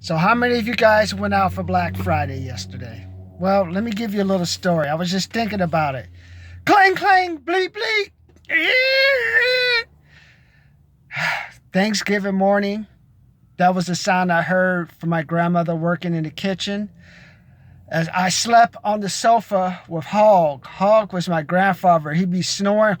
So how many of you guys went out for Black Friday yesterday? Well, let me give you a little story. I was just thinking about it. Clang, clang, bleep, bleep. Thanksgiving morning, that was the sound I heard from my grandmother working in the kitchen. As I slept on the sofa with Hog. Hog was my grandfather. He'd be snoring,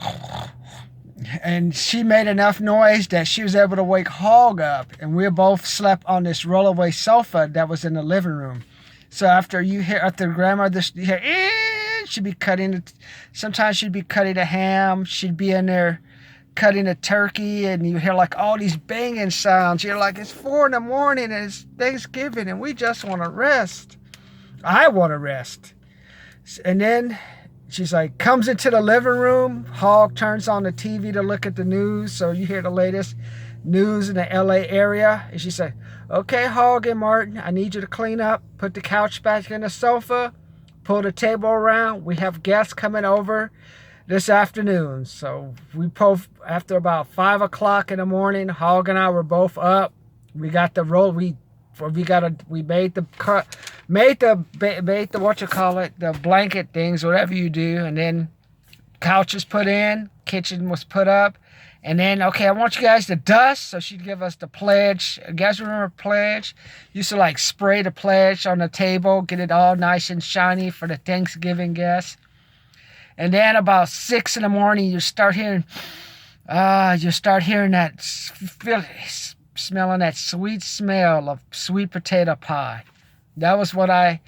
and she made enough noise that she was able to wake Hog up. And we both slept on this rollaway sofa that was in the living room. So after grandmother, you hear, she'd be cutting. Sometimes she'd be cutting a ham. She'd be in there cutting a turkey, and you hear like all these banging sounds. You're like, it's 4 in the morning and it's Thanksgiving and we just want to rest. I want to rest. And then she's like, comes into the living room. Hog turns on the TV to look at the news. So you hear the latest news in the LA area. And she said, okay, Hog and Martin, I need you to clean up, put the couch back in the sofa, pull the table around. We have guests coming over this afternoon. So we both, after about 5 o'clock in the morning, Hog and I were both up. We got the roll. We made the what you call it, the blanket things, whatever you do, and then couches put in, kitchen was put up, and then okay, I want you guys to dust. So she'd give us the pledge. You guys remember pledge? Used to like spray the pledge on the table, get it all nice and shiny for the Thanksgiving guests. And then about 6 in the morning, you start hearing that smelling that sweet smell of sweet potato pie. That was what I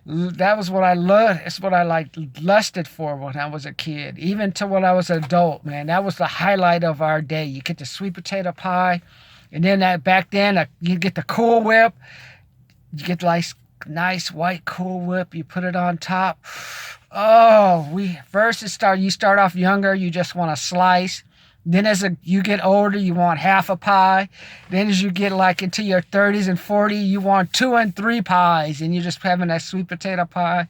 loved. It's what I like lusted for when I was a kid, even to when I was an adult. Man, that was the highlight of our day. You get the sweet potato pie, and then back then you get the Cool Whip. You get like nice white Cool Whip. You put it on top. Oh, you start off younger. You just want a slice. Then you get older, you want half a pie. Then as you get like into your 30s and 40s, you want 2 and 3 pies, and you're just having that sweet potato pie.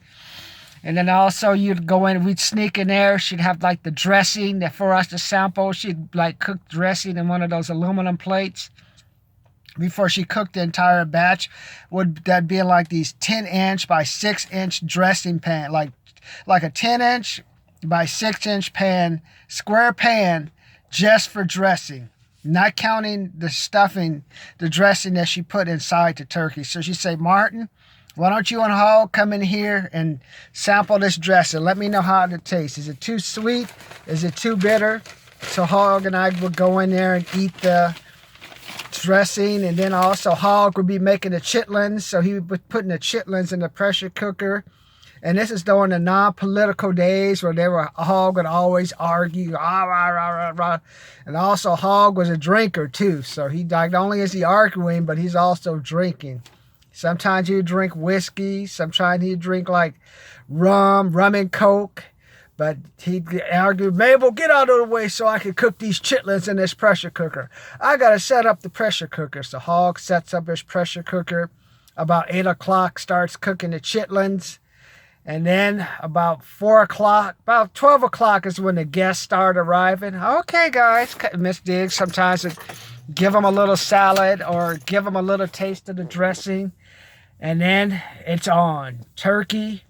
And then also you'd go in, we'd sneak in there. She'd have like the dressing that for us to sample. She'd like cook dressing in one of those aluminum plates before she cooked the entire batch. That'd be like these 10-inch by 6-inch dressing pan, like a 10-inch by 6-inch pan, square pan, just for dressing, not counting the stuffing, the dressing that she put inside the turkey. So she'd say, Martin, why don't you and Hall come in here and sample this dressing? Let me know how it tastes. Is it too sweet? Is it too bitter? So Hog and I would go in there and eat the dressing, and then also Hog would be making the chitlins. So he would be putting the chitlins in the pressure cooker. And this is during the non-political days where Hog would always argue, rah, rah, rah, rah, rah. And also Hog was a drinker too. So not only is he arguing, but he's also drinking. Sometimes he'd drink whiskey. Sometimes he'd drink like rum and Coke. But he'd argue, Mabel, get out of the way so I can cook these chitlins in this pressure cooker. I got to set up the pressure cooker. So Hog sets up his pressure cooker. About 8 o'clock, starts cooking the chitlins. And then about 4 o'clock, about 12 o'clock is when the guests start arriving. Okay, guys, Miss Diggs sometimes would give them a little salad or give them a little taste of the dressing. And then it's on. Turkey,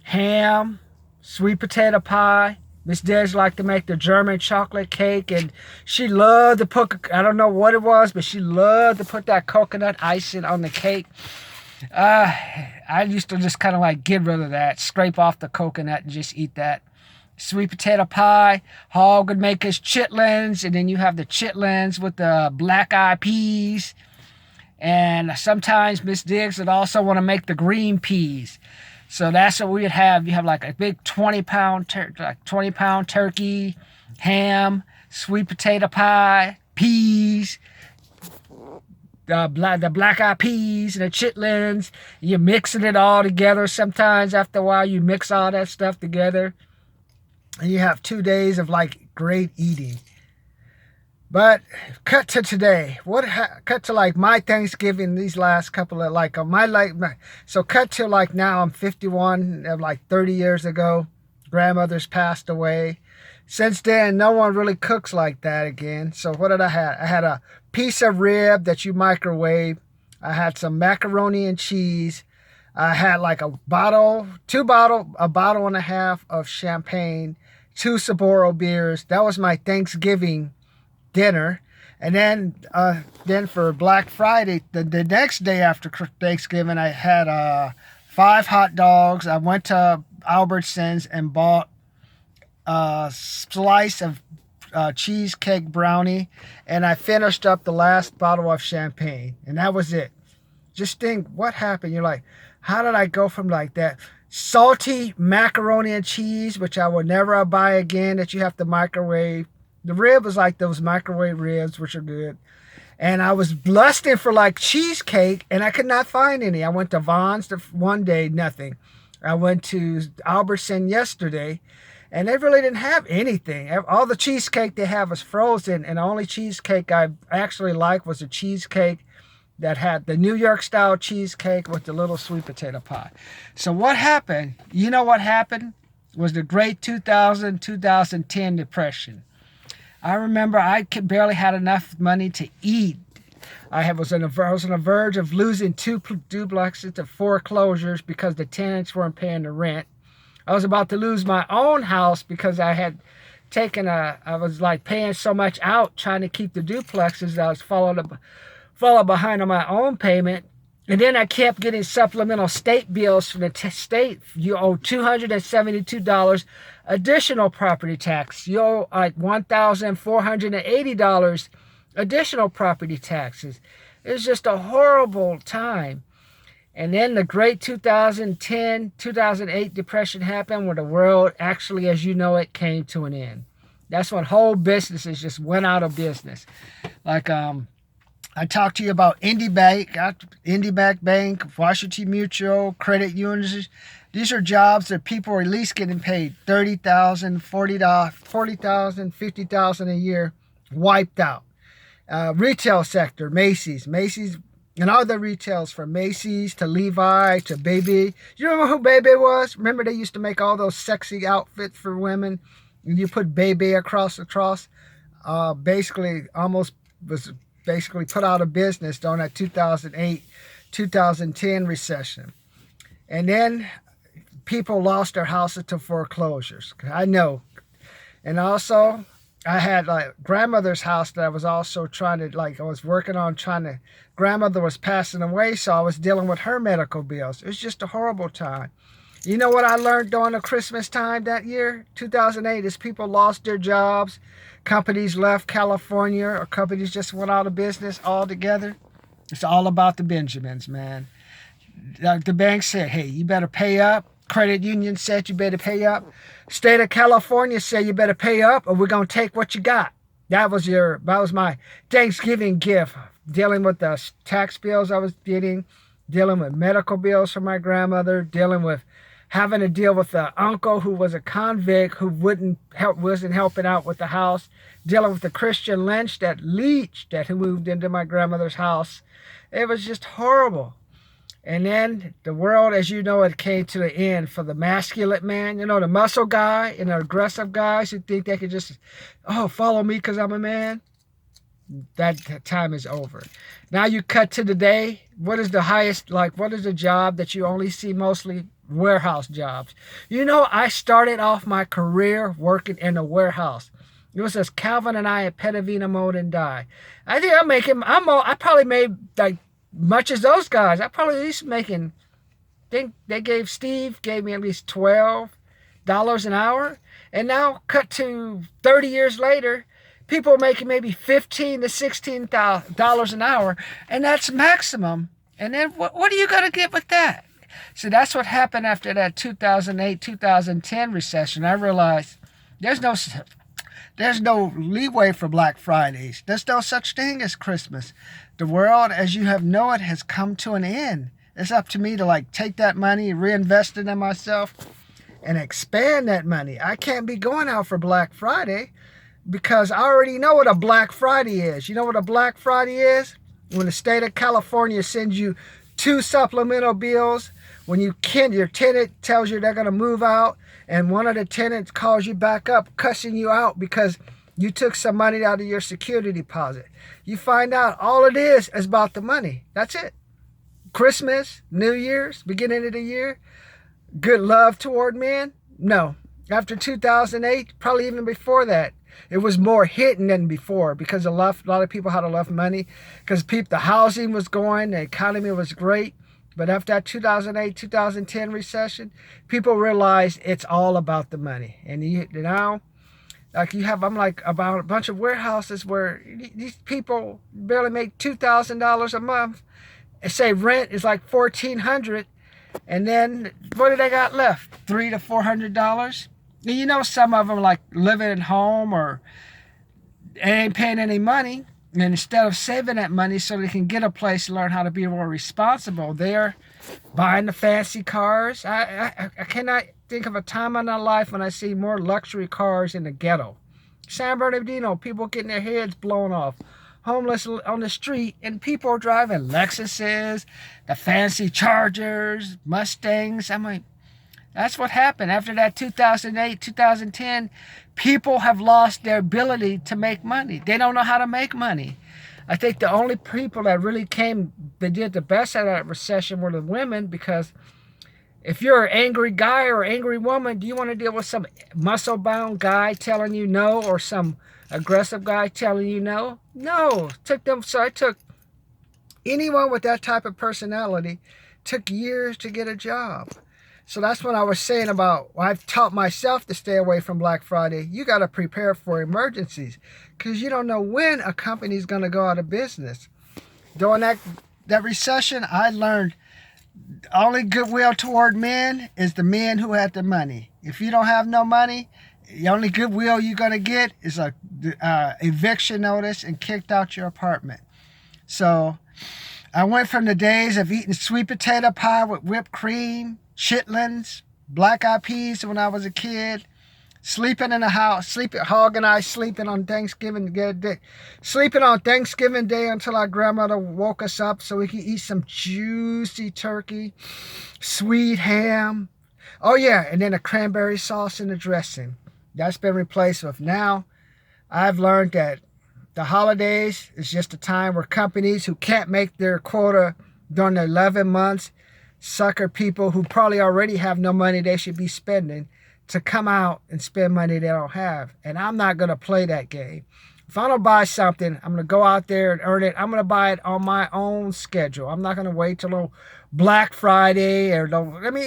ham, sweet potato pie. Miss Diggs liked to make the German chocolate cake, and she loved to put, I don't know what it was, but she loved to put that coconut icing on the cake. I used to just kind of like get rid of that, scrape off the coconut and just eat that. Sweet potato pie. Hog would make his chitlins, and then you have the chitlins with the black eyed peas. And sometimes Miss Diggs would also want to make the green peas. So that's what we'd have. You have like a big 20-pound turkey, ham, sweet potato pie, peas, the black-eyed peas and the chitlins. You're mixing it all together. Sometimes after a while, you mix all that stuff together. And you have 2 days of like great eating. But cut to today. Cut to like my Thanksgiving these last couple of like so cut to like now I'm 51, like 30 years ago. Grandmother's passed away. Since then, no one really cooks like that again. So what did I have? I had a piece of rib that you microwave, I had some macaroni and cheese. I had like a bottle, a bottle and a half of champagne, two Sapporo beers. That was my Thanksgiving dinner. And then for Black Friday, the next day after Thanksgiving, I had 5 hot dogs. I went to Albertsons and bought a slice of cheesecake brownie, and I finished up the last bottle of champagne, and that was it. Just think, what happened? You're like, how did I go from like that salty macaroni and cheese, which I will never buy again, that you have to microwave. The rib was like those microwave ribs, which are good. And I was lusting for like cheesecake, and I could not find any. I went to Vaughn's one day, nothing. I went to Albertson yesterday, and they really didn't have anything. All the cheesecake they have was frozen, and the only cheesecake I actually liked was a cheesecake that had the New York style cheesecake with the little sweet potato pie. So what happened? You know what happened? Was the great 2010 depression. I remember I barely had enough money to eat. I was on the verge of losing 2 duplexes to foreclosures because the tenants weren't paying the rent. I was about to lose my own house because I was like paying so much out trying to keep the duplexes that I was falling behind on my own payment. And then I kept getting supplemental state bills from the state. You owe $272 additional property tax. You owe like $1,480 additional property taxes. It was just a horrible time. And then the great 2010, 2008 depression happened, where the world actually, as you know it, came to an end. That's when whole businesses just went out of business. Like I talked to you about IndyBank Bank, Washington Mutual, credit unions. These are jobs that people are at least getting paid $30,000, $40,000, $50,000 a year, wiped out. Retail sector, Macy's, and other retails, from Macy's to Levi to Baby. You remember who Baby was? Remember they used to make all those sexy outfits for women, and you put Baby across. Basically put out of business during that 2008, 2010 recession. And then people lost their houses to foreclosures. I know. And also, I had like grandmother's house that I was also grandmother was passing away, so I was dealing with her medical bills. It was just a horrible time. You know what I learned during the Christmas time that year, 2008, is people lost their jobs. Companies left California, or companies just went out of business altogether. It's all about the Benjamins, man. The bank said, hey, you better pay up. Credit union said you better pay up. State of California said you better pay up, or we're going to take what you got. That was my Thanksgiving gift, dealing with the tax bills I was getting, dealing with medical bills for my grandmother, dealing with having to deal with the uncle who was a convict who wasn't helping out with the house, dealing with the Christian leech that moved into my grandmother's house. It was just horrible. And then the world, as you know, it came to the end for the masculine man. You know, the muscle guy and the aggressive guys who think they can just, follow me because I'm a man. That time is over. Now you cut to the day. What is the job that you only see mostly? Warehouse jobs. You know, I started off my career working in a warehouse. It was as Calvin and I at Petavina Mold and Dye. I think I probably made like much as those guys. I probably at least making, think Steve gave me at least $12 an hour. And now cut to 30 years later, people are making maybe $15 to $16 an hour, and that's maximum. And then what are you going to get with that? So that's what happened after that 2008, 2010 recession. I realized there's no leeway for Black Fridays. There's no such thing as Christmas. The world, as you have known it, has come to an end. It's up to me to take that money, reinvest it in myself, and expand that money. I can't be going out for Black Friday because I already know what a Black Friday is. You know what a Black Friday is? When the state of California sends you 2 supplemental bills, when your tenant tells you they're going to move out, and one of the tenants calls you back up, cussing you out because you took some money out of your security deposit. You find out all it is about the money. That's it. Christmas, New Year's, beginning of the year, good love toward men? No. After 2008, probably even before that, it was more hidden than before because a lot of people had enough money because the housing was going, the economy was great. But after that 2008, 2010 recession, people realized it's all about the money. And now, like I'm like about a bunch of warehouses where these people barely make $2,000 a month. And say rent is like $1,400, and then what do they got left? $300 to $400. And some of them like living at home or ain't paying any money. And instead of saving that money so they can get a place and learn how to be more responsible, they're buying the fancy cars. I cannot think of a time in my life when I see more luxury cars in the ghetto. San Bernardino, people getting their heads blown off, homeless on the street, and people are driving Lexuses, the fancy Chargers, Mustangs. I'm like, that's what happened after that 2008, 2010. People have lost their ability to make money. They don't know how to make money. I think the only people that really that did the best out of that recession were the women, because if you're an angry guy or angry woman, do you want to deal with some muscle-bound guy telling you no, or some aggressive guy telling you no? No. So I took anyone with that type of personality, took years to get a job. So that's what I was saying about, I've taught myself to stay away from Black Friday. You got to prepare for emergencies because you don't know when a company's going to go out of business. During that recession, I learned only goodwill toward men is the men who had the money. If you don't have no money, the only goodwill you're going to get is a eviction notice and kicked out your apartment. So I went from the days of eating sweet potato pie with whipped cream, chitlins, black eyed peas when I was a kid, sleeping in the house, Hog and I sleeping on Thanksgiving Day, sleeping on Thanksgiving Day until our grandmother woke us up so we could eat some juicy turkey, sweet ham. Oh yeah, and then a cranberry sauce in the dressing. That's been replaced with, now I've learned that the holidays is just a time where companies who can't make their quota during the 11 months sucker people who probably already have no money they should be spending to come out and spend money they don't have. And I'm not going to play that game. If I don't buy something, I'm going to go out there and earn it. I'm going to buy it on my own schedule. I'm not going to wait till Black Friday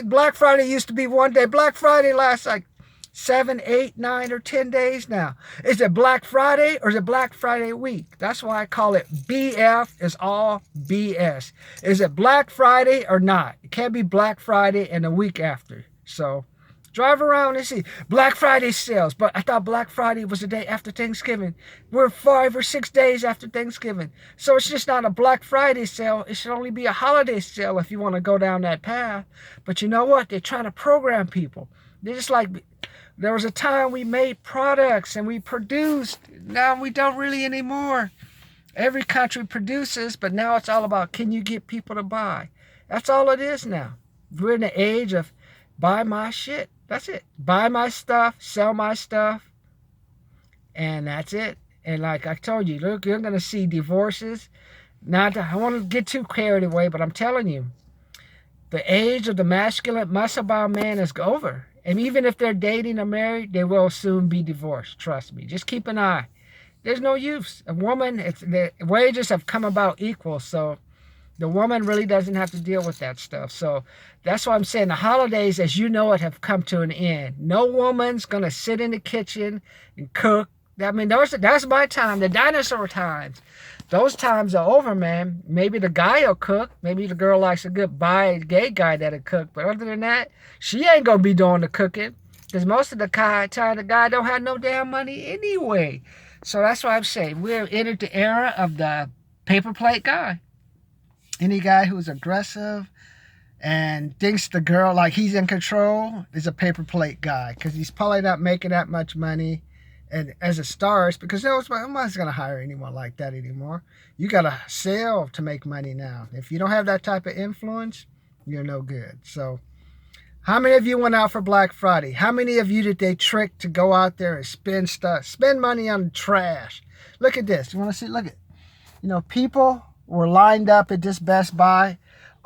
Black Friday used to be one day. Black Friday lasts like 7, 8, 9, or 10 days now. Is it Black Friday or is it Black Friday week? That's why I call it BF is all BS. Is it Black Friday or not? It can't be Black Friday and the week after. So drive around and see Black Friday sales. But I thought Black Friday was the day after Thanksgiving. We're 5 or 6 days after Thanksgiving. So it's just not a Black Friday sale. It should only be a holiday sale if you want to go down that path. But you know what? They're trying to program people. They're just like, there was a time we made products and we produced. Now we don't really anymore. Every country produces, but now it's all about, can you get people to buy? That's all it is now. We're in the age of buy my shit. That's it. Buy my stuff, sell my stuff, and that's it. And like I told you, look, you're going to see divorces. I want to get too carried away, but I'm telling you, the age of the masculine, muscle-bound man is over. And even if they're dating or married, they will soon be divorced. Trust me. Just keep an eye. There's no use. A woman, the wages have come about equal, so the woman really doesn't have to deal with that stuff. So that's why I'm saying the holidays, as you know it, have come to an end. No woman's going to sit in the kitchen and cook. I mean, that's my time, the dinosaur times. Those times are over, man. Maybe the guy will cook. Maybe the girl likes a good gay guy that'll cook. But other than that, she ain't going to be doing the cooking. Because most of the time, the guy don't have no damn money anyway. So that's why I'm saying we're entered the era of the paper plate guy. Any guy who's aggressive and thinks the girl, like he's in control, is a paper plate guy. Because he's probably not making that much money. And as a star, because nobody's going to hire anyone like that anymore. You got to sell to make money now. If you don't have that type of influence, you're no good. So how many of you went out for Black Friday? How many of you did they trick to go out there and spend money on trash? Look at this. You want to see? Look at, people were lined up at this Best Buy.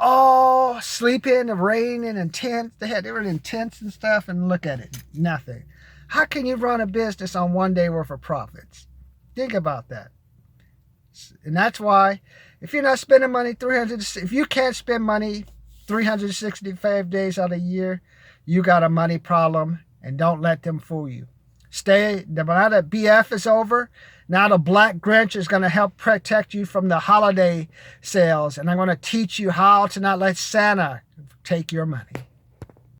all sleeping in the rain and in tents. They were in tents and stuff, and look at it, nothing. How can you run a business on one day worth of profits? Think about that. And that's why, if you're not spending money if you can't spend money 365 days out of the year, you got a money problem, and don't let them fool you. Now that BF is over, now the Black Grinch is going to help protect you from the holiday sales, and I'm going to teach you how to not let Santa take your money.